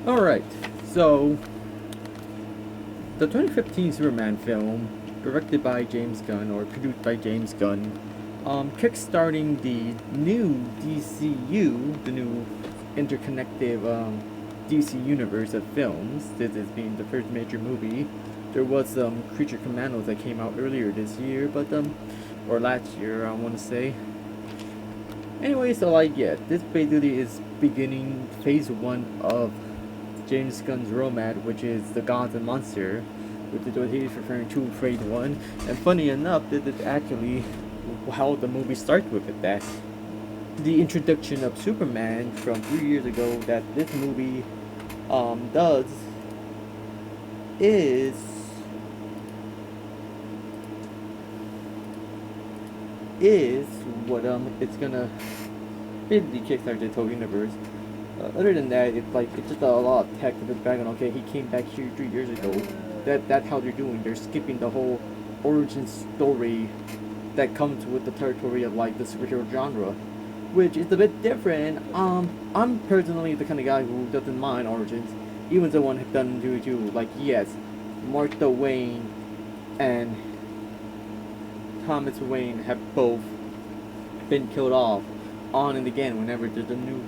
Alright, so the 2015 Superman film, directed by James Gunn, or produced by James Gunn, kickstarting the new DCU, the new interconnected DC universe of films. This is being the first major movie. There was Creature Commandos that came out earlier this year, or last year, I want to say. Anyway, so yeah, this basically is beginning phase one of James Gunn's Romad, which is the Gods and Monster, which is what he's referring to phase one. And funny enough, this is actually how the movie starts with it. That the introduction of Superman from 3 years ago that this movie does is is what it's gonna basically kickstart this whole universe. Other than that, it's just a lot of text in the background. Okay, he came back here 3 years ago. That's how they're doing. They're skipping the whole origin story that comes with the territory of like the superhero genre, which is a bit different. I'm personally the kind of guy who doesn't mind origins, even the one have done to like yes, Martha Wayne and Thomas Wayne have both been killed off on and again whenever there's a new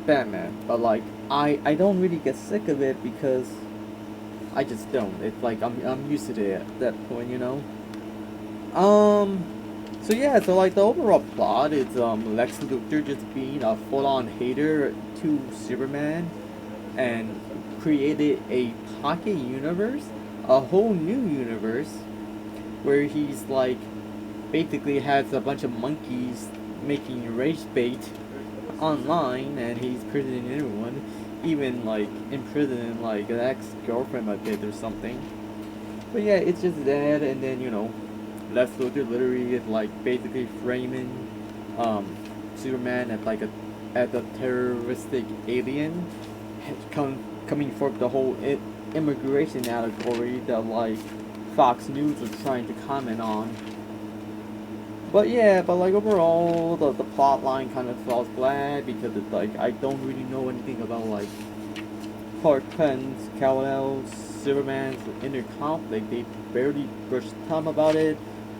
Batman. But like I don't really get sick of it because I just don't. It's like I'm used to it at that point, you know. Um so yeah, so like the overall plot is Lex Luthor just being a full on hater to Superman and created a pocket universe, a whole new universe where he's like basically has a bunch of monkeys making race bait online, and he's imprisoning everyone, even like imprisoning like an ex-girlfriend a bit or something. But yeah, it's just that, and then Lex Luthor literally is like basically framing Superman as like a terroristic alien, coming for the whole immigration allegory that like Fox News was trying to comment on. But yeah, but like overall, the plot line kind of falls flat because it's like I don't really know anything about like Clark Kent's, Kal-El's, Superman's inner conflict. They barely brushed thumb about it.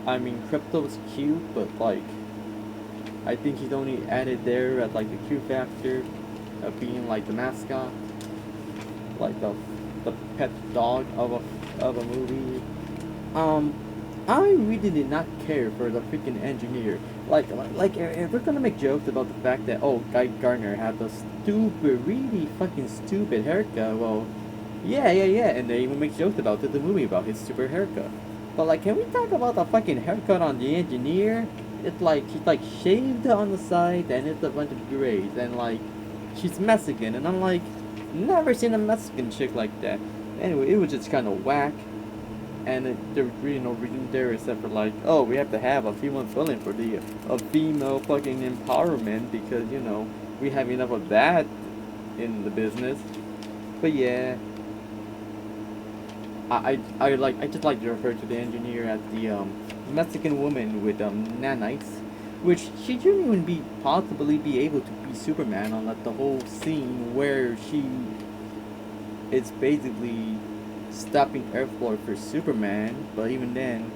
I mean, Crypto's cute, but like I think he's only added there at like the Q factor of being like the mascot, like the pet dog of a movie. Um, I really did not care for the freaking engineer. If we're gonna make jokes about the fact that Guy Gardner had the stupid, really fucking stupid haircut, well, yeah, and they even make jokes about it, the movie about his stupid haircut. But like, can we talk about the fucking haircut on the engineer? It's like he's like shaved on the side, and it's a bunch of grays, and like she's Mexican, and I'm like, never seen a Mexican chick like that. Anyway, it was just kind of whack, and there was really no reason there except for like, oh, we have to have a female villain for the a female fucking empowerment because we have enough of that in the business. But yeah, I just like to refer to the engineer as the Mexican woman with nanites, which she shouldn't even be possibly be able to be Superman on like the whole scene where she is basically stopping airflow for Superman, but even then,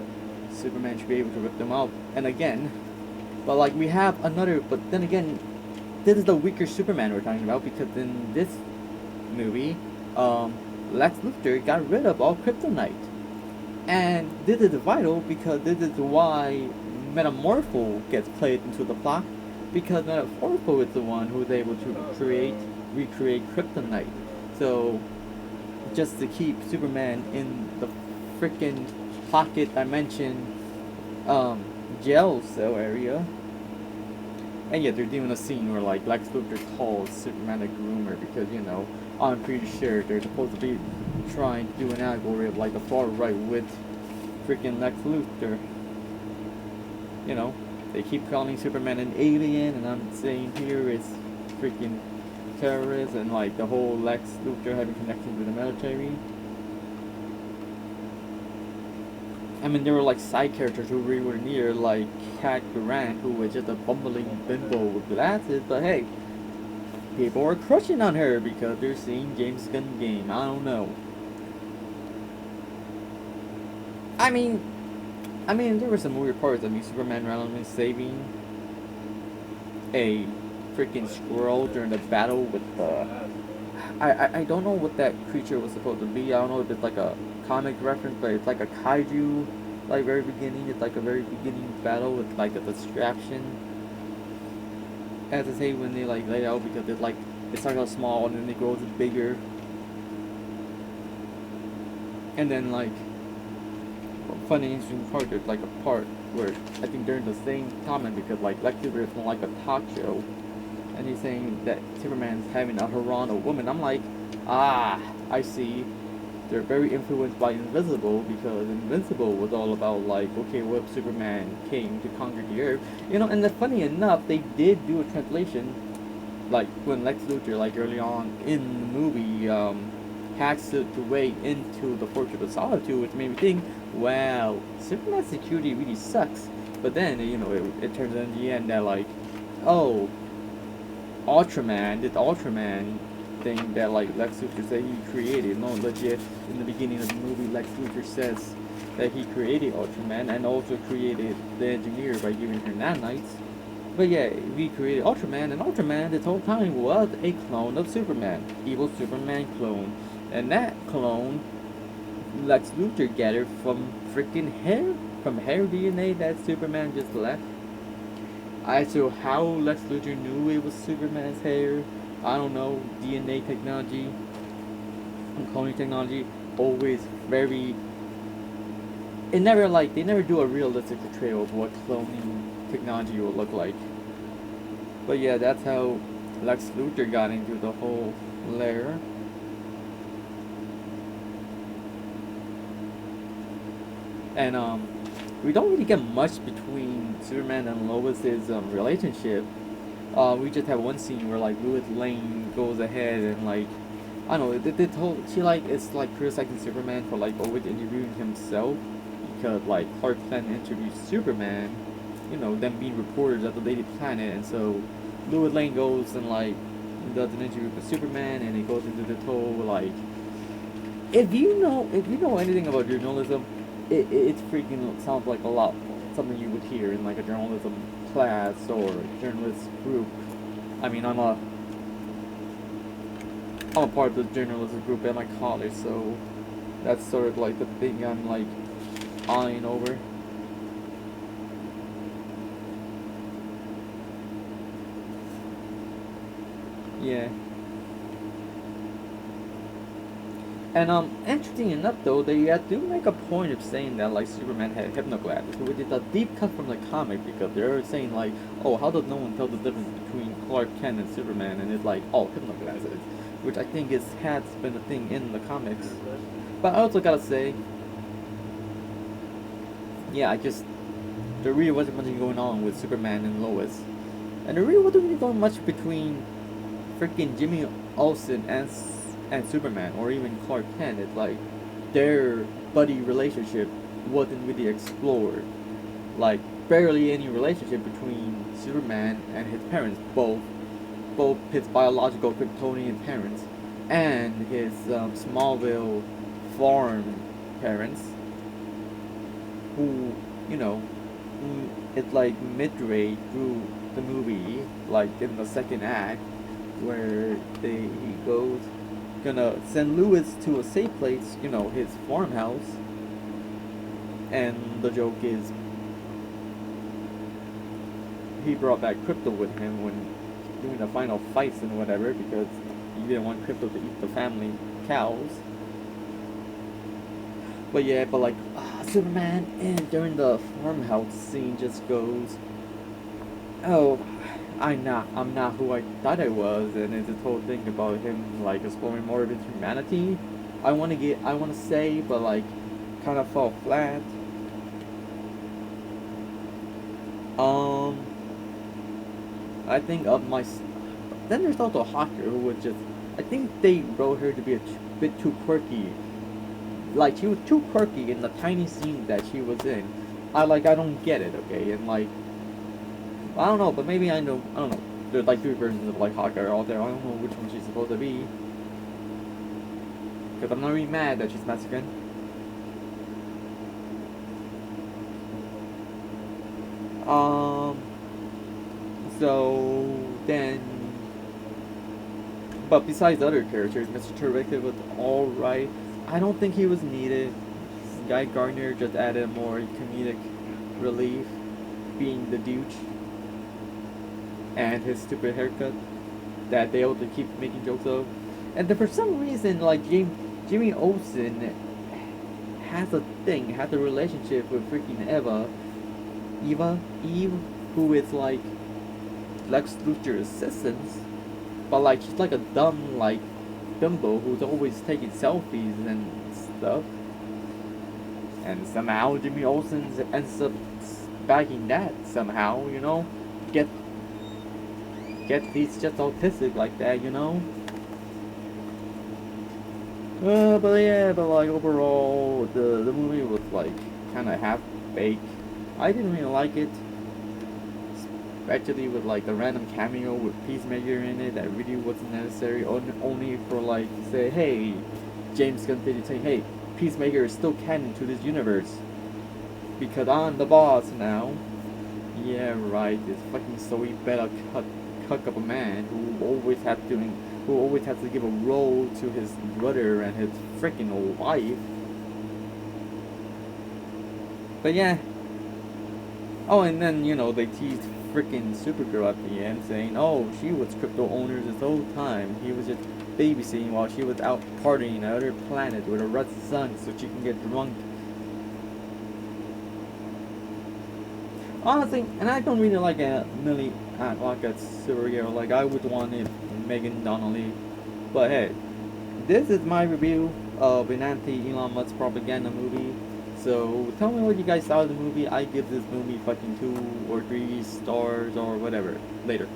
Superman should be able to rip them out. And again, but like we have another, but then again, this is the weaker Superman we're talking about because in this movie, Lex Luthor got rid of all kryptonite. And this is vital because this is why Metamorpho gets played into the plot, because Metamorpho is the one who's able to recreate kryptonite. So just to keep Superman in the freaking pocket dimension jail cell area. And yet they're doing a scene where like Lex Luthor calls Superman a groomer because I'm pretty sure they're supposed to be trying to do an allegory of like the far right with freaking Lex Luthor. They keep calling Superman an alien, and I'm saying here it's freaking terrorists and like the whole Lex Luthor having connections with the military. I mean, there were like side characters who really were near, like Cat Grant, who was just a bumbling bimbo with glasses. But hey, people are crushing on her because they're seeing James Gunn game. I don't know. I mean, there were some weird parts. I mean, Superman randomly saving a freaking squirrel during the battle with the. I don't know what that creature was supposed to be. I don't know if it's like a comic reference, but it's like a kaiju, like very beginning. It's like a very beginning battle with like a distraction. As I say, when they like lay out because it's like it starts out small and then it grows bigger, and then like funny interesting part. There's like a part where I think during the same comment because like Lex Luthor is on like a talk show, and he's saying that Superman's having a Haran, a woman. I'm like, I see. They're very influenced by Invincible because Invincible was all about like, okay, what if Superman came to conquer the Earth? You know, and then funny enough, they did do a translation, like when Lex Luthor, like early on in the movie, hacks the way into the Fortress of Solitude, which made me think, wow, Superman's security really sucks. But then, you know, it turns out in the end that like, oh, Ultraman, this Ultraman thing that like Lex Luthor said he created. No, legit. In the beginning of the movie, Lex Luthor says that he created Ultraman and also created the Engineer by giving her nanites. But yeah, we created Ultraman, and Ultraman this whole time was a clone of Superman, evil Superman clone, and that clone Lex Luthor gathered from freaking hair DNA that Superman just left. I so how Lex Luthor knew it was Superman's hair. I don't know. DNA technology and cloning technology always very. It never like they never do a realistic portrayal of what cloning technology will look like. But yeah, that's how Lex Luthor got into the whole lair. And we don't really get much between Superman and Lois's relationship. We just have one scene where like Lois Lane goes ahead and like I don't know. They told she like it's like criticizing Superman for like always interviewing himself because like Clark Kent interviewed Superman, you know, them being reporters at the Daily Planet, and so Lois Lane goes and like does an interview with Superman, and it goes into the whole like if you know anything about journalism, it freaking sounds like a lot something you would hear in like a journalism class or journalist group. I mean, I'm a part of the journalism group at my college, so that's sort of like the thing I'm like eyeing over. Yeah. And interesting enough though, they do make a point of saying that like Superman had hypnoglasses, which is a deep cut from the comic because they're saying like, oh, how does no one tell the difference between Clark Kent and Superman? And it's like, oh, hypnoglasses, which I think has been a thing in the comics. But I also gotta say, yeah, there really wasn't much going on with Superman and Lois, and there really wasn't really going much between freaking Jimmy Olsen and Superman or even Clark Kent. It's like their buddy relationship wasn't really explored. Like barely any relationship between Superman and his parents, both his biological Kryptonian parents and his Smallville farm parents, who you know, it's like midway through the movie, like in the second act, where he goes gonna send Lewis to a safe place, you know, his farmhouse. And the joke is he brought back Crypto with him when doing the final fights and whatever because he didn't want Crypto to eat the family cows. But yeah, but like Superman and during the farmhouse scene just goes, oh, I'm not who I thought I was, and it's this whole thing about him like exploring more of his humanity. I want to say, but like, kind of fall flat. I think of my. Then there's also Hawker who was just. I think they wrote her to be a bit too quirky. Like she was too quirky in the tiny scene that she was in. I don't get it, okay, and like I don't know, but maybe I don't know. there's like 3 versions of like Hawkeye out there. I don't know which one she's supposed to be. Because I'm not really mad that she's Mexican. So then, but besides other characters, Mr. Terrific was alright. I don't think he was needed. Guy Gardner just added more comedic relief, being the douche, and his stupid haircut that they also keep making jokes of. And then for some reason, like Jimmy Olsen has a relationship with freaking Eve, who is like Lex Luthor's assistant, but like she's like a dumb like Dumbo who's always taking selfies and stuff. And somehow Jimmy Olsen ends up backing that somehow, you know, get he's just autistic like that, you know. But yeah, but like overall, the movie was like kind of half baked. I didn't really like it, especially with like the random cameo with Peacemaker in it that really wasn't necessary. Only for like say, hey, James Gunn did saying, hey, Peacemaker is still canon to this universe because I'm the boss now. Yeah, right. This fucking Zoe Bella cuck of a man who always has to give a role to his brother and his freaking wife. But yeah. Oh, and then, you know, they teased freaking Supergirl at the end saying, oh, she was crypto owners this whole time. He was just babysitting while she was out partying on another planet with her Russian son so she can get drunk. Honestly, and I don't really like a Supergirl. Like, I would want it Megan Donnelly. But hey, this is my review of an anti-Elon Musk propaganda movie. So tell me what you guys thought of the movie. I give this movie fucking 2 or 3 stars or whatever. Later.